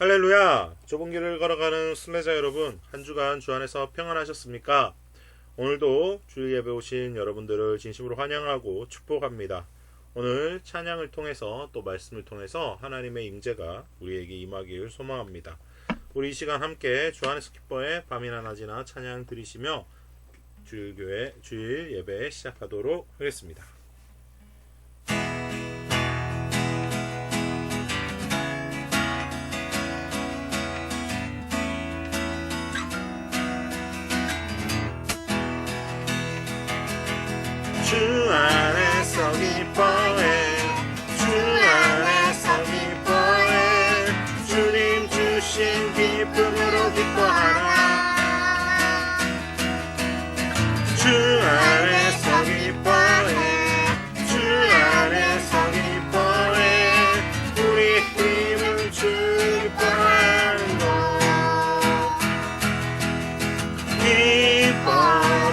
할렐루야! 좁은 길을 걸어가는 순례자 여러분, 한 주간 주 안에서 평안하셨습니까? 오늘도 주일 예배 오신 여러분들을 진심으로 환영하고 축복합니다. 오늘 찬양을 통해서 또 말씀을 통해서 하나님의 임재가 우리에게 임하기를 소망합니다. 우리 이 시간 함께 주 안에서 기뻐해 밤이나 낮이나 찬양 드리시며 주일 예배 시작하도록 하겠습니다. 주 안에서 기뻐해 주 안에서 기뻐해 주님 주신 기쁨으로 기뻐하라 주 안에서 기뻐해 주 안에서 기뻐해 우리 힘을 주 기뻐하는 것 기뻐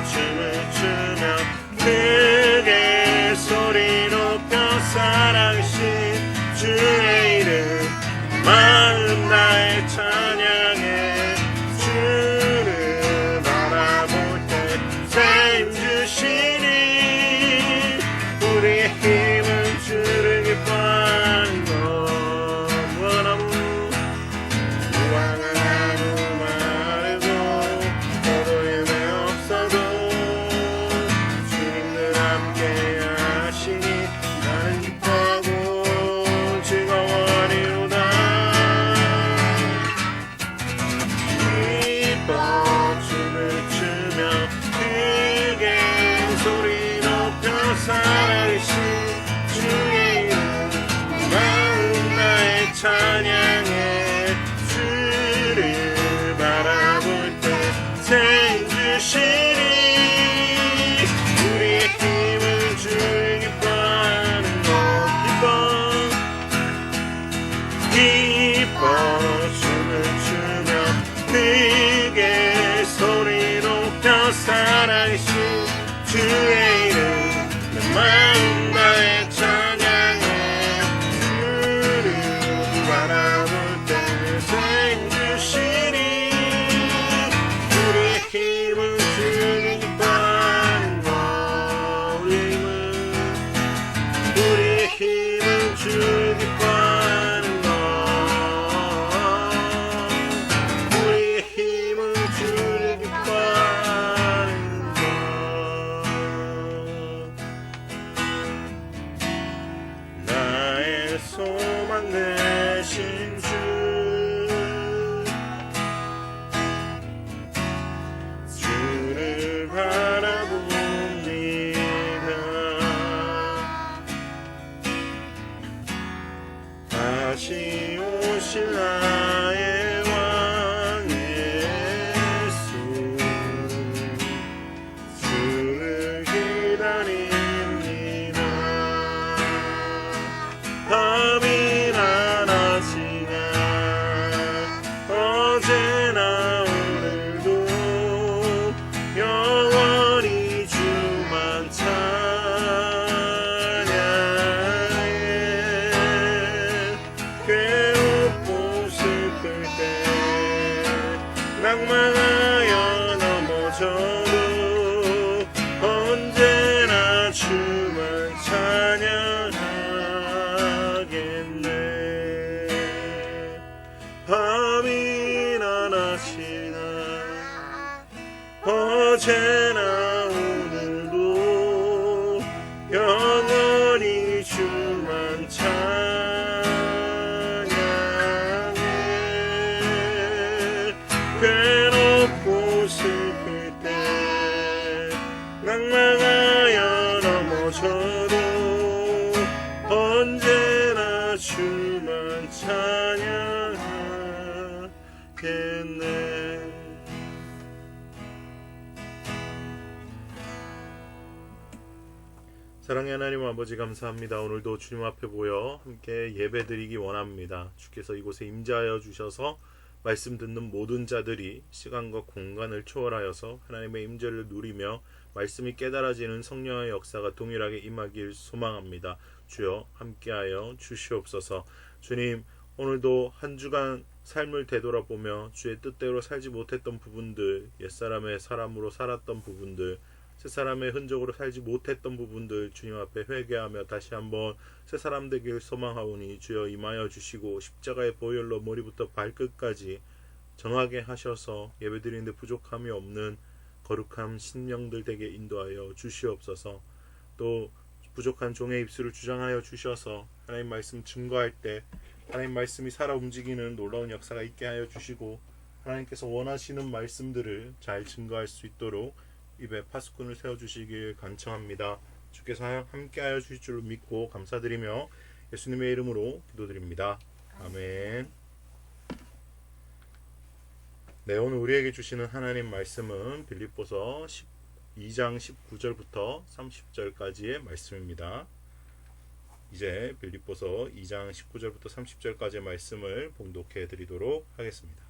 춤을 추며 크게 소리 높여 살아계신 주의 이름 마음 다해 찬양해 주를 바라볼 때 새 힘 주시니 우리의 힘은 주를 기뻐하는 것 무한한 마르고 너도 예배 없어도 나는 기뻐하고 즐거워하리로다 기뻐 춤을 추며 크게 소리 높여 살아계신 주의 이름 마음 다해 찬양해 주를 바라볼 때 새 힘 주시니 우리의 힘은 주를 기뻐하는 것 기뻐 춤을 추며 크게 소리 높여 살아계신 주의 이름 내 마음 다해 찬양해 주를 바라볼 때 새 힘 주시니 우리의 힘은 주를 기뻐하는 것 우리의 힘은 주를 기뻐하는 것 우리의 힘은 주를 기뻐하는 것 나의 소망 되신 주 주를 바라봅니다 다시 오실 나의 왕 예수 주를 기다립니다 밤이나 낮이나 어제나 오늘도 영원히 주만 찬양해 괴롭고 슬플 때 낭만하여 넘어져도 언제나 주만 찬양하겠네 밤이나 낮이나 어제나 오늘도 영원히 주만 찬양해 괴롭고 슬플 때 낭망하여 넘어져도 언제나 주만 찬양하겠네 사랑의 하나님 아버지 감사합니다. 오늘도 주님 앞에 모여 함께 예배드리기 원합니다. 주께서 이곳에 임재하여 주셔서 말씀 듣는 모든 자들이 시간과 공간을 초월하여서 하나님의 임재를 누리며 말씀이 깨달아지는 성령의 역사가 동일하게 임하길 소망합니다. 주여 함께하여 주시옵소서. 주님 오늘도 한 주간 삶을 되돌아보며 주의 뜻대로 살지 못했던 부분들, 옛사람의 사람으로 살았던 부분들, 새사람의 흔적으로 살지 못했던 부분들 주님 앞에 회개하며 다시 한번 새사람 되길 소망하오니 주여 임하여 주시고 십자가의 보혈로 머리부터 발끝까지 정하게 하셔서 예배드리는데 부족함이 없는 거룩한 신령들 되게 인도하여 주시옵소서. 또 부족한 종의 입술을 주장하여 주셔서 하나님 말씀 증거할 때 하나님 말씀이 살아 움직이는 놀라운 역사가 있게 하여 주시고 하나님께서 원하시는 말씀들을 잘 증거할 수 있도록 입에 파수꾼을 세워주시길 간청합니다. 주께서 함께하여 주실 줄로 믿고 감사드리며 예수님의 이름으로 기도드립니다. 아멘. 네, 오늘 우리에게 주시는 하나님 말씀은 빌립보서 2장 19절부터 30절까지의 말씀입니다. 이제 빌립보서 2장 19절부터 30절까지의 말씀을 봉독해 드리도록 하겠습니다.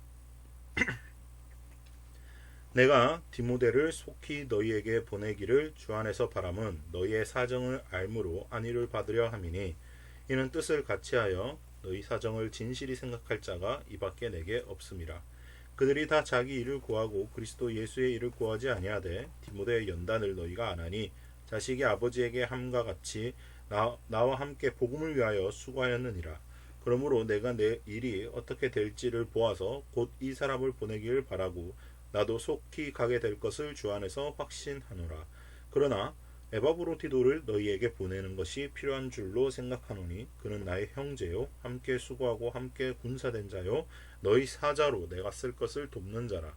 내가 디모데를 속히 너희에게 보내기를 주 안에서 바람은 너희의 사정을 알므로 안위를 받으려 함이니 이는 뜻을 같이하여 너희 사정을 진실히 생각할 자가 이밖에 내게 없음이라. 그들이 다 자기 일을 구하고 그리스도 예수의 일을 구하지 아니하되 디모데의 연단을 너희가 아나니 자식이 아버지에게 함과 같이 나와 함께 복음을 위하여 수고하였느니라. 그러므로 내가 내 일이 어떻게 될지를 보아서 곧 이 사람을 보내기를 바라고 나도 속히 가게 될 것을 주 안에서 확신하노라. 그러나 에바브로디도를 너희에게 보내는 것이 필요한 줄로 생각하노니 그는 나의 형제요 함께 수고하고 함께 군사된 자요 너희 사자로 내가 쓸 것을 돕는 자라.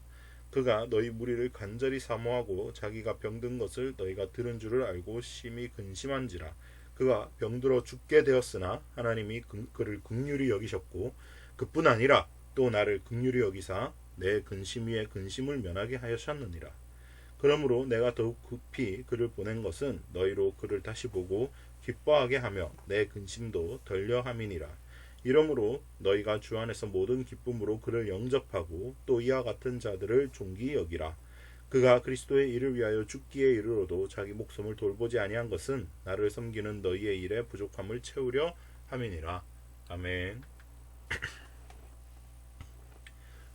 그가 너희 무리를 간절히 사모하고 자기가 병든 것을 너희가 들은 줄을 알고 심히 근심한지라. 그가 병들어 죽게 되었으나 하나님이 그를 긍휼히 여기셨고 그뿐 아니라 또 나를 긍휼히 여기사 내 근심 위에 근심을 면하게 하셨느니라. 그러므로 내가 더욱 급히 그를 보낸 것은 너희로 그를 다시 보고 기뻐하게 하며 내 근심도 덜려 함이니라. 이러므로 너희가 주 안에서 모든 기쁨으로 그를 영접하고 또 이와 같은 자들을 존귀히 여기라. 그가 그리스도의 일을 위하여 죽기에 이르러도 자기 목숨을 돌보지 아니한 것은 나를 섬기는 너희의 일에 부족함을 채우려 함이니라. 아멘.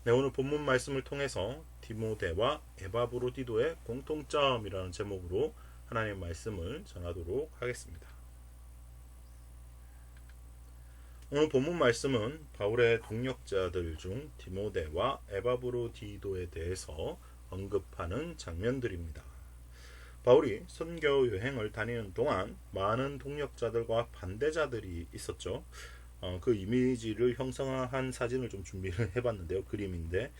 네, 오늘 본문 말씀을 통해서 디모데와 에바브로디도의 공통점이라는 제목으로 하나님의 말씀을 전하도록 하겠습니다. 오늘 본문 말씀은 바울의 동역자들 중 디모데와 에바브로디도에 대해서 언급하는 장면들입니다. 바울이 선교 여행을 다니는 동안 많은 동역자들과 반대자들이 있었죠. 그 이미지를 형성한 사진을 좀 준비를 해봤는데요. 그림인데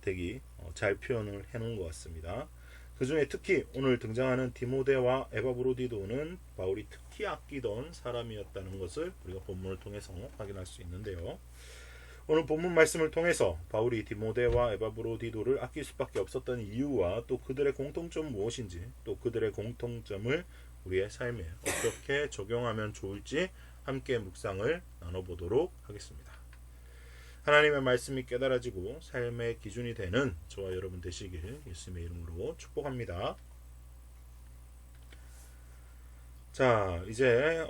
되게 잘 표현을 해놓은 것 같습니다. 그 중에 특히 오늘 등장하는 디모데와 에바브로디도는 바울이 특히 아끼던 사람이었다는 것을 우리가 본문을 통해서 확인할 수 있는데요. 오늘 본문 말씀을 통해서 바울이 디모데와 에바브로디도를 아낄 수밖에 없었던 이유와 또 그들의 공통점은 무엇인지 또 그들의 공통점을 우리의 삶에 어떻게 적용하면 좋을지 함께 묵상을 나눠보도록 하겠습니다. 하나님의 말씀이 깨달아지고 삶의 기준이 되는 저와 여러분 되시길 예수님의 이름으로 축복합니다. 자, 이제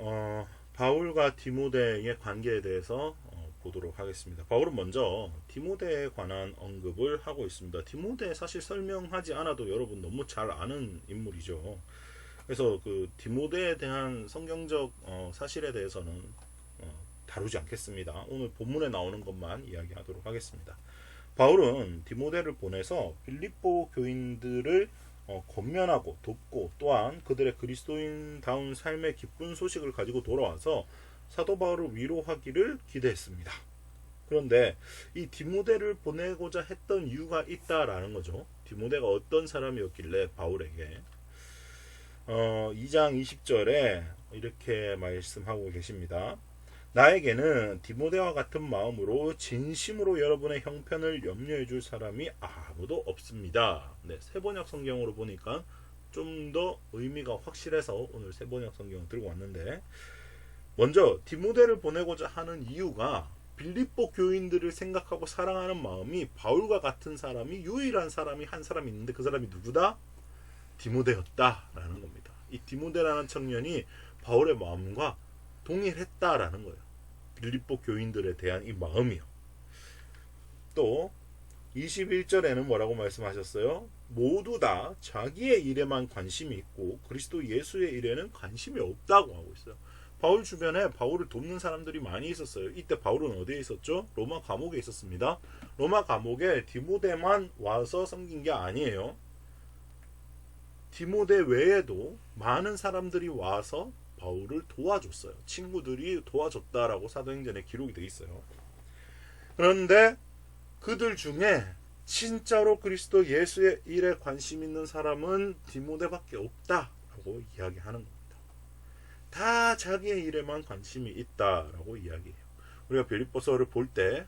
바울과 디모데의 관계에 대해서 보도록 하겠습니다. 바울은 먼저 디모데에 관한 언급을 하고 있습니다. 디모데 사실 설명하지 않아도 여러분 너무 잘 아는 인물이죠. 그래서 그 디모데에 대한 성경적 사실에 대해서는 다루지 않겠습니다. 오늘 본문에 나오는 것만 이야기하도록 하겠습니다. 바울은 디모데를 보내서 빌립보 교인들을 권면하고 돕고 또한 그들의 그리스도인다운 삶의 기쁜 소식을 가지고 돌아와서 사도 바울을 위로하기를 기대했습니다. 그런데 이 디모데를 보내고자 했던 이유가 있다라는 거죠. 디모데가 어떤 사람이었길래 바울에게 2장 20절에 이렇게 말씀하고 계십니다. 나에게는 디모데와 같은 마음으로 진심으로 여러분의 형편을 염려해 줄 사람이 아무도 없습니다. 네, 세번역 성경으로 보니까 좀 더 의미가 확실해서 오늘 세번역 성경을 들고 왔는데, 먼저 디모데를 보내고자 하는 이유가 빌립보 교인들을 생각하고 사랑하는 마음이 바울과 같은 사람이 유일한 사람이 한 사람이 있는데 그 사람이 누구다? 디모데였다라는 겁니다. 이 디모데라는 청년이 바울의 마음과 동일했다라는 거예요. 빌립보 교인들에 대한 이 마음이요. 또 21절에는 뭐라고 말씀하셨어요? 모두 다 자기의 일에만 관심이 있고 그리스도 예수의 일에는 관심이 없다고 하고 있어요. 바울 주변에 바울을 돕는 사람들이 많이 있었어요. 이때 바울은 어디에 있었죠? 로마 감옥에 있었습니다. 로마 감옥에 디모데만 와서 섬긴 게 아니에요. 디모데 외에도 많은 사람들이 와서 바울을 도와줬어요. 친구들이 도와줬다라고 사도행전에 기록이 되어 있어요. 그런데 그들 중에 진짜로 그리스도 예수의 일에 관심 있는 사람은 디모데밖에 없다라고 이야기하는 겁니다. 다 자기의 일에만 관심이 있다라고 이야기해요. 우리가 빌립보서를 볼 때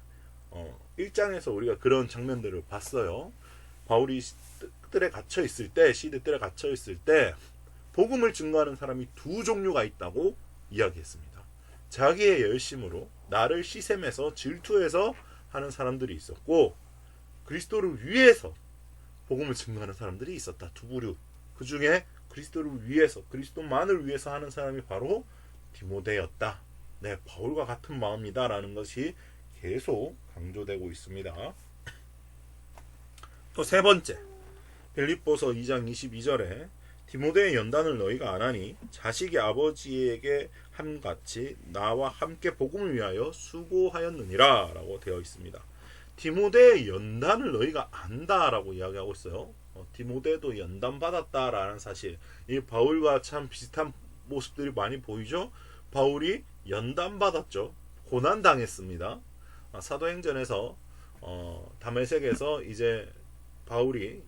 1장에서 우리가 그런 장면들을 봤어요. 바울이 뜰에 갇혀 있을 때, 시드 뜰에 갇혀 있을 때 복음을 증거하는 사람이 두 종류가 있다고 이야기했습니다. 자기의 열심으로 나를 시샘해서 질투해서 하는 사람들이 있었고, 그리스도를 위해서 복음을 증거하는 사람들이 있었다. 두 부류. 그 중에 그리스도를 위해서, 그리스도만을 위해서 하는 사람이 바로 디모데였다. 네, 바울과 같은 마음이다라는 것이 계속 강조되고 있습니다. 또 세 번째, 빌립보서 2장 22절에 디모데의 연단을 너희가 안 하니 자식이 아버지에게 함같이 나와 함께 복음을 위하여 수고하였느니라 라고 되어 있습니다. 디모데의 연단을 너희가 안다라고 이야기하고 있어요. 디모데도 연단받았다라는 사실, 이 바울과 참 비슷한 모습들이 많이 보이죠. 바울이 연단받았죠. 고난당했습니다. 사도행전에서 다메섹에서 이제 바울이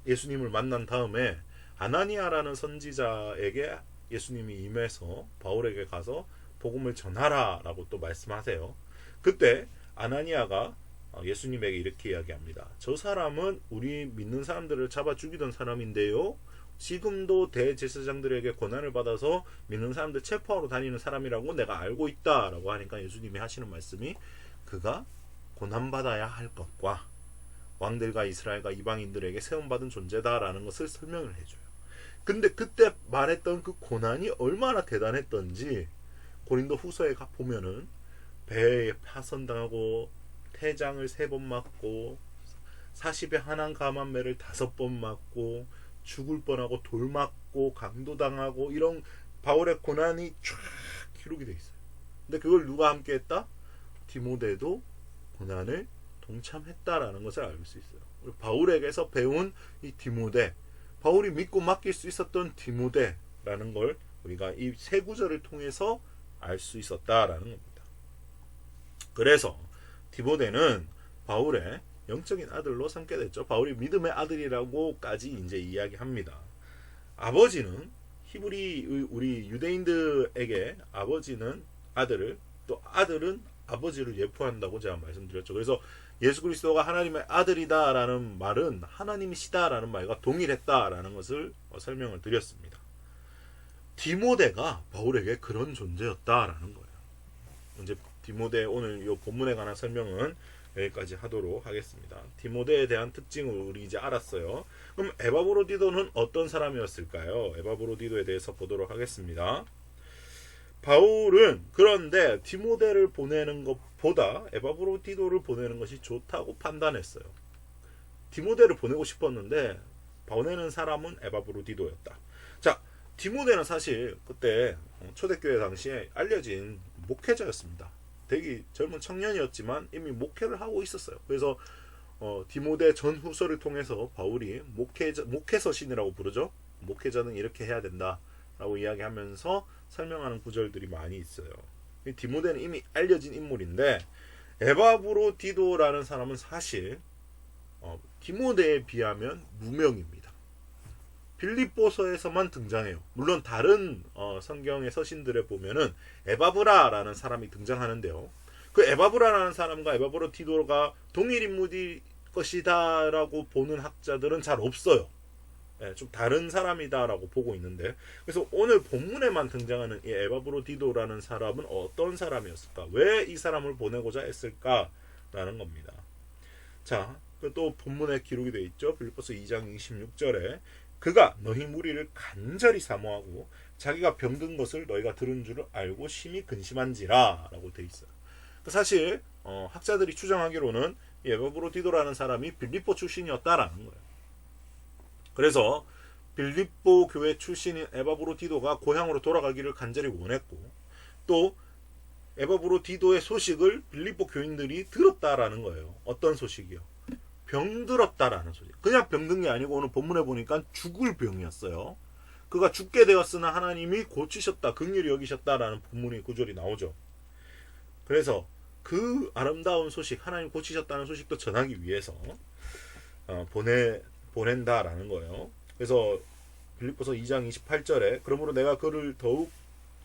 예수님을 만난 다음에 아나니아라는 선지자에게 예수님이 임해서 바울에게 가서 복음을 전하라 라고 또 말씀하세요. 그때 아나니아가 예수님에게 이렇게 이야기합니다. 저 사람은 우리 믿는 사람들을 잡아 죽이던 사람인데요, 지금도 대제사장들에게 고난을 받아서 믿는 사람들 체포하러 다니는 사람이라고 내가 알고 있다 라고 하니까 예수님이 하시는 말씀이, 그가 고난받아야 할 것과 왕들과 이스라엘과 이방인들에게 세움받은 존재다라는 것을 설명을 해줘요. 근데 그때 말했던 그 고난이 얼마나 대단했던지 고린도 후서에 보면은 배에 파선당하고 태장을 3번 맞고 40에 한한 가만매를 5번 맞고 죽을 뻔하고 돌 맞고 강도당하고 이런 바울의 고난이 쫙 기록이 돼 있어요. 근데 그걸 누가 함께 했다? 디모데도 고난을 동참했다라는 것을 알 수 있어요. 바울에게서 배운 이 디모데, 바울이 믿고 맡길 수 있었던 디모데라는 걸 우리가 이 세 구절을 통해서 알 수 있었다라는 겁니다. 그래서 디모데는 바울의 영적인 아들로 삼게 됐죠. 바울이 믿음의 아들이라고까지 이제 이야기합니다. 아버지는 히브리 우리 유대인들에게 아버지는 아들을, 또 아들은 아버지를 예표한다고 제가 말씀드렸죠. 그래서 예수 그리스도가 하나님의 아들이다라는 말은 하나님이시다라는 말과 동일했다라는 것을 설명을 드렸습니다. 디모데가 바울에게 그런 존재였다라는 거예요. 이제 디모데 오늘 이 본문에 관한 설명은 여기까지 하도록 하겠습니다. 디모데에 대한 특징을 우리 이제 알았어요. 그럼 에바브로디도는 어떤 사람이었을까요? 에바브로디도에 대해서 보도록 하겠습니다. 바울은 그런데 디모데를 보내는 것보다 에바브로디도를 보내는 것이 좋다고 판단했어요. 디모데를 보내고 싶었는데 보내는 사람은 에바브로디도였다. 자, 디모데는 사실 그때 초대교회 당시에 알려진 목회자였습니다. 되게 젊은 청년이었지만 이미 목회를 하고 있었어요. 그래서 디모데 전후서를 통해서 바울이 목회서신이라고 부르죠. 목회자는 이렇게 해야 된다라고 이야기하면서 설명하는 구절들이 많이 있어요. 디모데는 이미 알려진 인물인데 에바브로디도라는 사람은 사실 디모데에 비하면 무명입니다. 빌립보서에서만 등장해요. 물론 다른 성경의 서신들에 보면은 에바브라라는 사람이 등장하는데요. 그 에바브라라는 사람과 에바브로디도가 동일 인물일 것이다 라고 보는 학자들은 잘 없어요. 좀 다른 사람이다라고 보고 있는데, 그래서 오늘 본문에만 등장하는 이 에바브로디도라는 사람은 어떤 사람이었을까? 왜 이 사람을 보내고자 했을까라는 겁니다. 자, 또 본문에 기록이 되어 있죠. 빌립보서 2장 26절에 그가 너희 무리를 간절히 사모하고 자기가 병든 것을 너희가 들은 줄을 알고 심히 근심한지라 라고 되어 있어요. 사실 학자들이 추정하기로는 에바브로디도라는 사람이 빌립보 출신이었다라는 거예요. 그래서 빌립보 교회 출신인 에바브로디도가 고향으로 돌아가기를 간절히 원했고, 또 에바브로디도의 소식을 빌립보 교인들이 들었다라는 거예요. 어떤 소식이요? 병들었다라는 소식. 그냥 병든 게 아니고 오늘 본문에 보니까 죽을 병이었어요. 그가 죽게 되었으나 하나님이 고치셨다, 긍휼히 여기셨다라는 본문의 구절이 나오죠. 그래서 그 아름다운 소식, 하나님 고치셨다는 소식도 전하기 위해서 보낸다라는 거예요. 그래서 빌립보서 2장 28절에 그러므로 내가 그를 더욱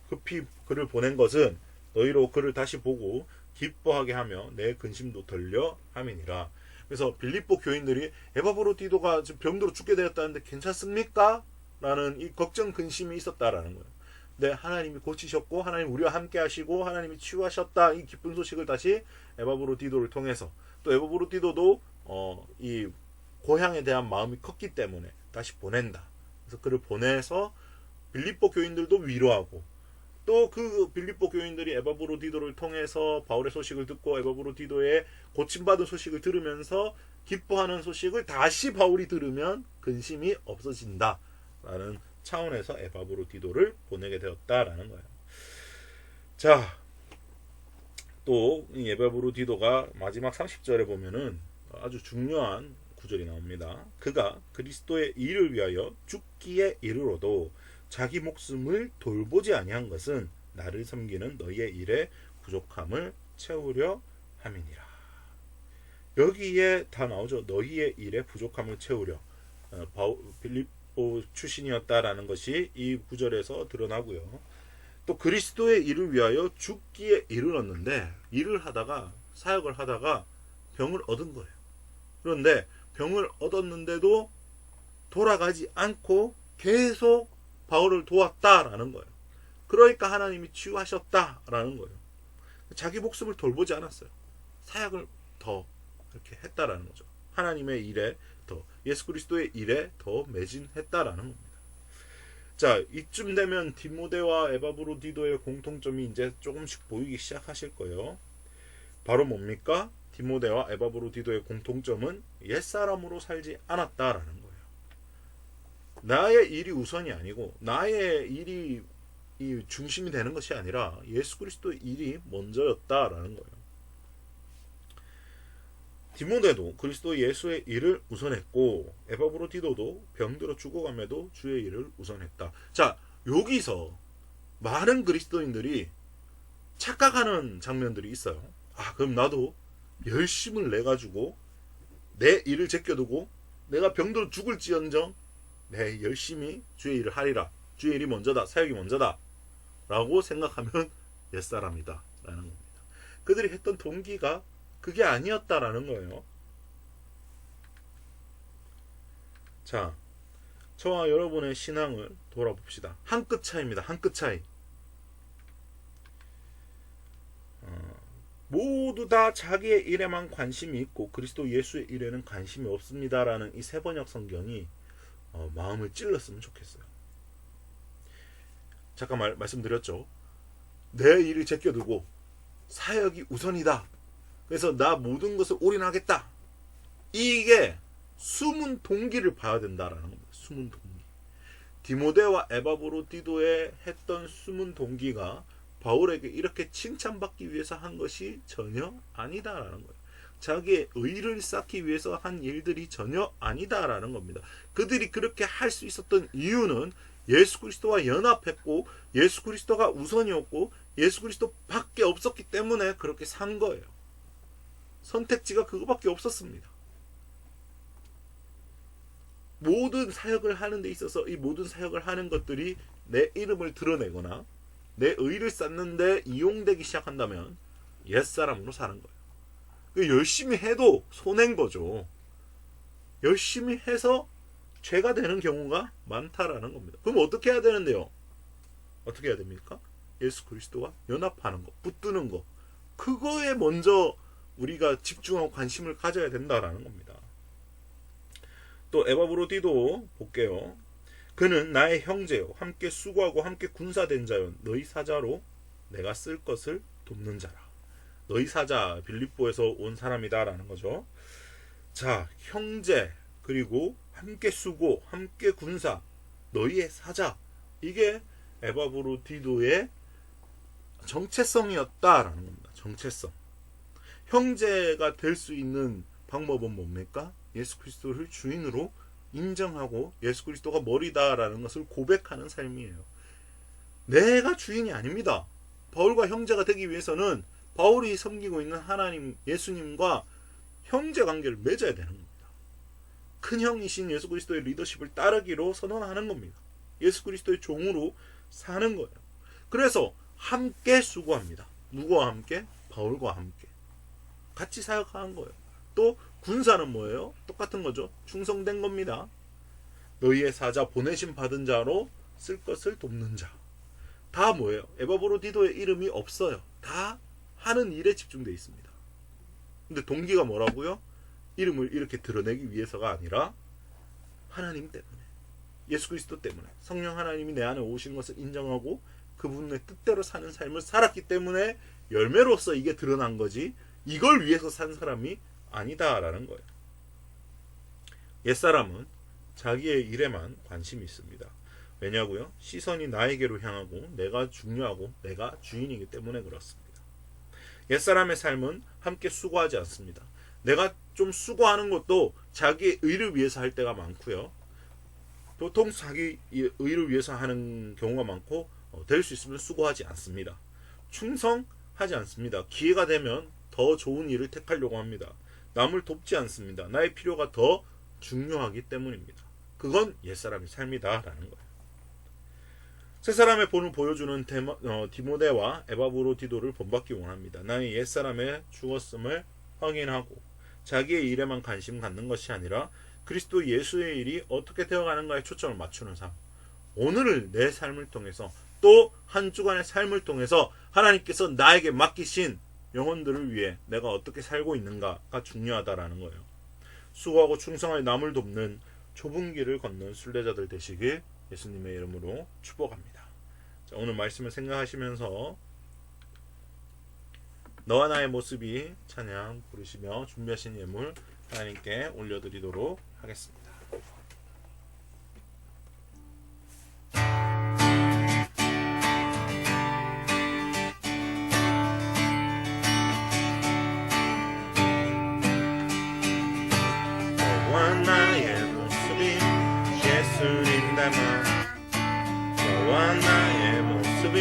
급히 그를 보낸 것은 너희로 그를 다시 보고 기뻐하게 하며 내 근심도 덜려 함이니라. 그래서 빌립보 교인들이 에바브로디도가 지금 병들어 죽게 되었다는데 괜찮습니까? 라는 이 걱정 근심이 있었다라는 거예요. 네, 하나님이 고치셨고 하나님 우리와 함께 하시고 하나님이 치유하셨다, 이 기쁜 소식을 다시 에바브로디도를 통해서, 또 에바브로디도도 이 고향에 대한 마음이 컸기 때문에 다시 보낸다. 그래서 그를 보내서 빌립보 교인들도 위로하고, 또 그 빌립보 교인들이 에바브로디도를 통해서 바울의 소식을 듣고 에바브로디도의 고침받은 소식을 들으면서 기뻐하는 소식을 다시 바울이 들으면 근심이 없어진다 라는 차원에서 에바브로디도를 보내게 되었다라는 거예요. 자, 또 이 에바브로디도가 마지막 30절에 보면은 아주 중요한 구절이 나옵니다. 그가 그리스도의 일을 위하여 죽기에 이르러도 자기 목숨을 돌보지 아니한 것은 나를 섬기는 너희의 일에 부족함을 채우려 함이니라. 여기에 다 나오죠. 너희의 일에 부족함을 채우려. 빌립보 출신이었다라는 것이 이 구절에서 드러나고요. 또 그리스도의 일을 위하여 죽기에 이르렀는데, 일을 하다가, 사역을 하다가 병을 얻은 거예요. 그런데 병을 얻었는데도 돌아가지 않고 계속 바울을 도왔다라는 거예요. 그러니까 하나님이 치유하셨다라는 거예요. 자기 목숨을 돌보지 않았어요. 사역을 더 이렇게 했다라는 거죠. 하나님의 일에 더, 예수 그리스도의 일에 더 매진했다라는 겁니다. 자, 이쯤 되면 디모데와 에바브로디도의 공통점이 이제 조금씩 보이기 시작하실 거예요. 바로 뭡니까? 디모데와 에바브로디도의 공통점은 옛사람으로 살지 않았다라는 거예요. 나의 일이 우선이 아니고 나의 일이 이 중심이 되는 것이 아니라 예수 그리스도의 일이 먼저였다라는 거예요. 디모데도 그리스도 예수의 일을 우선했고 에바브로디도도 병들어 죽어감에도 주의 일을 우선했다. 자, 여기서 많은 그리스도인들이 착각하는 장면들이 있어요. 아, 그럼 나도 열심을 내가지고 내 일을 제껴두고 내가 병들어 죽을지언정 내 열심히 주의 일을 하리라, 주의 일이 먼저다, 사역이 먼저다 라고 생각하면 옛사람이다 라는 겁니다. 그들이 했던 동기가 그게 아니었다라는 거예요. 자, 저와 여러분의 신앙을 돌아봅시다. 한 끗 차이입니다. 한 끗 차이. 모두 다 자기의 일에만 관심이 있고 그리스도 예수의 일에는 관심이 없습니다라는 이 세번역 성경이 마음을 찔렀으면 좋겠어요. 잠깐 말씀드렸죠. 내 일을 제껴두고 사역이 우선이다. 그래서 나 모든 것을 올인하겠다. 이게 숨은 동기를 봐야 된다라는 겁니다. 숨은 동기. 디모데와 에바브로디도에 했던 숨은 동기가 바울에게 이렇게 칭찬받기 위해서 한 것이 전혀 아니다라는 거예요. 자기의 의를 쌓기 위해서 한 일들이 전혀 아니다라는 겁니다. 그들이 그렇게 할 수 있었던 이유는 예수 그리스도와 연합했고 예수 그리스도가 우선이었고 예수 그리스도 밖에 없었기 때문에 그렇게 산 거예요. 선택지가 그거밖에 없었습니다. 모든 사역을 하는 데 있어서 이 모든 사역을 하는 것들이 내 이름을 드러내거나 내 의를 쌓는데 이용되기 시작한다면 옛사람으로 사는 거예요. 열심히 해도 손해인 거죠. 열심히 해서 죄가 되는 경우가 많다라는 겁니다. 그럼 어떻게 해야 되는데요? 어떻게 해야 됩니까? 예수 그리스도와 연합하는 거, 붙드는 거, 그거에 먼저 우리가 집중하고 관심을 가져야 된다라는 겁니다. 또 에바브로디도 볼게요. 그는 나의 형제요, 함께 수고하고 함께 군사된 자요, 너희 사자로 내가 쓸 것을 돕는 자라. 너희 사자 빌립보에서 온 사람이다라는 거죠. 자, 형제 그리고 함께 수고, 함께 군사, 너희의 사자, 이게 에바브로디도의 정체성이었다라는 겁니다. 정체성. 형제가 될 수 있는 방법은 뭡니까? 예수 그리스도를 주인으로 인정하고 예수 그리스도가 머리다라는 것을 고백하는 삶이에요. 내가 주인이 아닙니다. 바울과 형제가 되기 위해서는 바울이 섬기고 있는 하나님 예수님과 형제 관계를 맺어야 되는 겁니다. 큰 형이신 예수 그리스도의 리더십을 따르기로 선언하는 겁니다. 예수 그리스도의 종으로 사는 거예요. 그래서 함께 수고합니다. 누구와 함께? 바울과 함께. 같이 사역하는 거예요. 또 군사는 뭐예요? 똑같은 거죠. 충성된 겁니다. 너희의 사자 보내심 받은 자로 쓸 것을 돕는 자. 다 뭐예요? 에바브로디도의 이름이 없어요. 다 하는 일에 집중되어 있습니다. 근데 동기가 뭐라고요? 이름을 이렇게 드러내기 위해서가 아니라 하나님 때문에, 예수 그리스도 때문에, 성령 하나님이 내 안에 오신 것을 인정하고 그분의 뜻대로 사는 삶을 살았기 때문에 열매로서 이게 드러난 거지, 이걸 위해서 산 사람이 아니다라는 거예요. 옛사람은 자기의 일에만 관심이 있습니다. 왜냐고요? 시선이 나에게로 향하고 내가 중요하고 내가 주인이기 때문에 그렇습니다. 옛사람의 삶은 함께 수고하지 않습니다. 내가 좀 수고하는 것도 자기의 의를 위해서 할 때가 많고요. 보통 자기 의를 위해서 하는 경우가 많고 될 수 있으면 수고하지 않습니다. 충성하지 않습니다. 기회가 되면 더 좋은 일을 택하려고 합니다. 남을 돕지 않습니다. 나의 필요가 더 중요하기 때문입니다. 그건 옛사람의 삶이다라는 거예요. 새사람의 본을 보여주는 디모데와 에바브로디도를 본받기 원합니다. 나의 옛사람의 죽었음을 확인하고 자기의 일에만 관심 갖는 것이 아니라 그리스도 예수의 일이 어떻게 되어가는가에 초점을 맞추는 삶. 오늘을 내 삶을 통해서 또 한 주간의 삶을 통해서 하나님께서 나에게 맡기신 영혼들을 위해 내가 어떻게 살고 있는가가 중요하다라는 거예요. 수고하고 충성하여 남을 돕는 좁은 길을 걷는 순례자들 되시길 예수님의 이름으로 축복합니다. 자, 오늘 말씀을 생각하시면서 너와 나의 모습이 찬양 부르시며 준비하신 예물 하나님께 올려드리도록 하겠습니다. 너와 나의 모습이 예수님 닮아, 너와 나의 모습이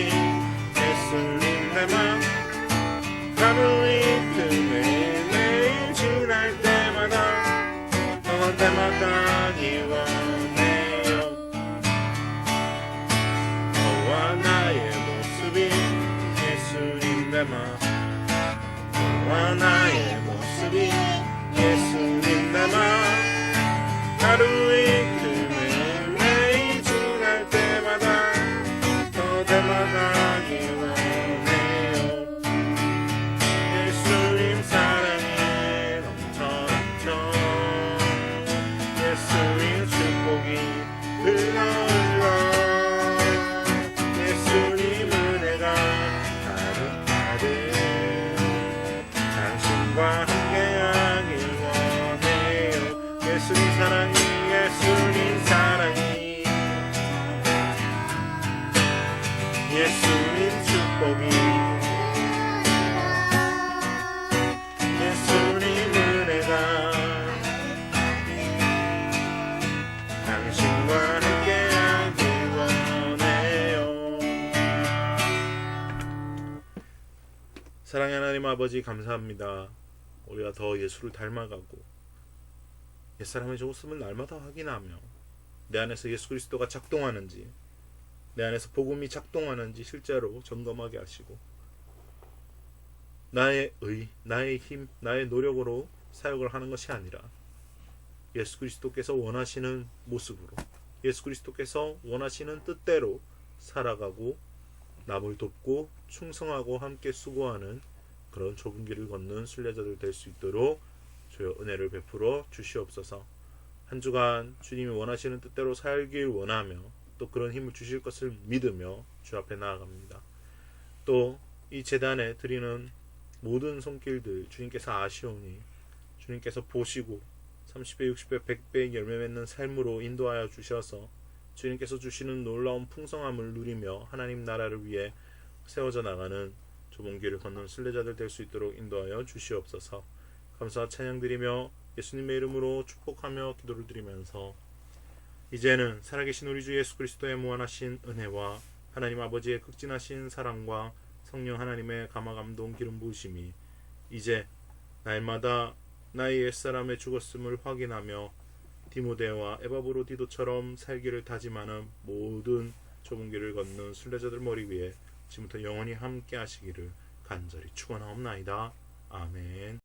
예수님 닮아, 하루 이틀에 매일 지날 때마다 너 닮아가기 원해요. 너와 나의 모습이 예수님 닮아, 너와 나의 모습이 예수님 닮아, 하루 이틀에 매일 지날 때마다 더 닮아가기 원해요. 예수님 사랑에 넘쳐 예수님 축복이 흘러 예수님 은혜가 가득가득 당신과 함께하길 원해요. 예수님 사랑이, 예수님 사랑이, 예수님 축복이, 예수님 은혜가 당신과 함께하길 원해요. 사랑의 하나님 아버지 감사합니다. 우리가 더 예수를 닮아가고 옛사람의 좋음을 날마다 확인하며 내 안에서 예수 그리스도가 작동하는지, 내 안에서 복음이 작동하는지 실제로 점검하게 하시고 나의 의, 나의 힘, 나의 노력으로 사역을 하는 것이 아니라 예수 그리스도께서 원하시는 모습으로, 예수 그리스도께서 원하시는 뜻대로 살아가고 남을 돕고 충성하고 함께 수고하는 그런 좁은 길을 걷는 순례자들 될 수 있도록 주여 은혜를 베풀어 주시옵소서. 한 주간 주님이 원하시는 뜻대로 살길 원하며 또 그런 힘을 주실 것을 믿으며 주 앞에 나아갑니다. 또 이 제단에 드리는 모든 손길들 주님께서 아시오니 주님께서 보시고 30배, 60배, 100배 열매 맺는 삶으로 인도하여 주셔서 주님께서 주시는 놀라운 풍성함을 누리며 하나님 나라를 위해 세워져 나가는 좁은 길을 걷는 순례자들 될 수 있도록 인도하여 주시옵소서. 감사와 찬양드리며 예수님의 이름으로 축복하며 기도를 드리면서 이제는 살아계신 우리 주 예수 그리스도의 무한하신 은혜와 하나님 아버지의 극진하신 사랑과 성령 하나님의 감화 감동 기름 부으심이 이제 날마다 나의 옛사람의 죽었음을 확인하며 디모데와 에바브로디도처럼 살기를 다짐하는 모든 좁은 길을 걷는 순례자들 머리 위에 지금부터 영원히 함께 하시기를 간절히 축원하옵나이다. 아멘.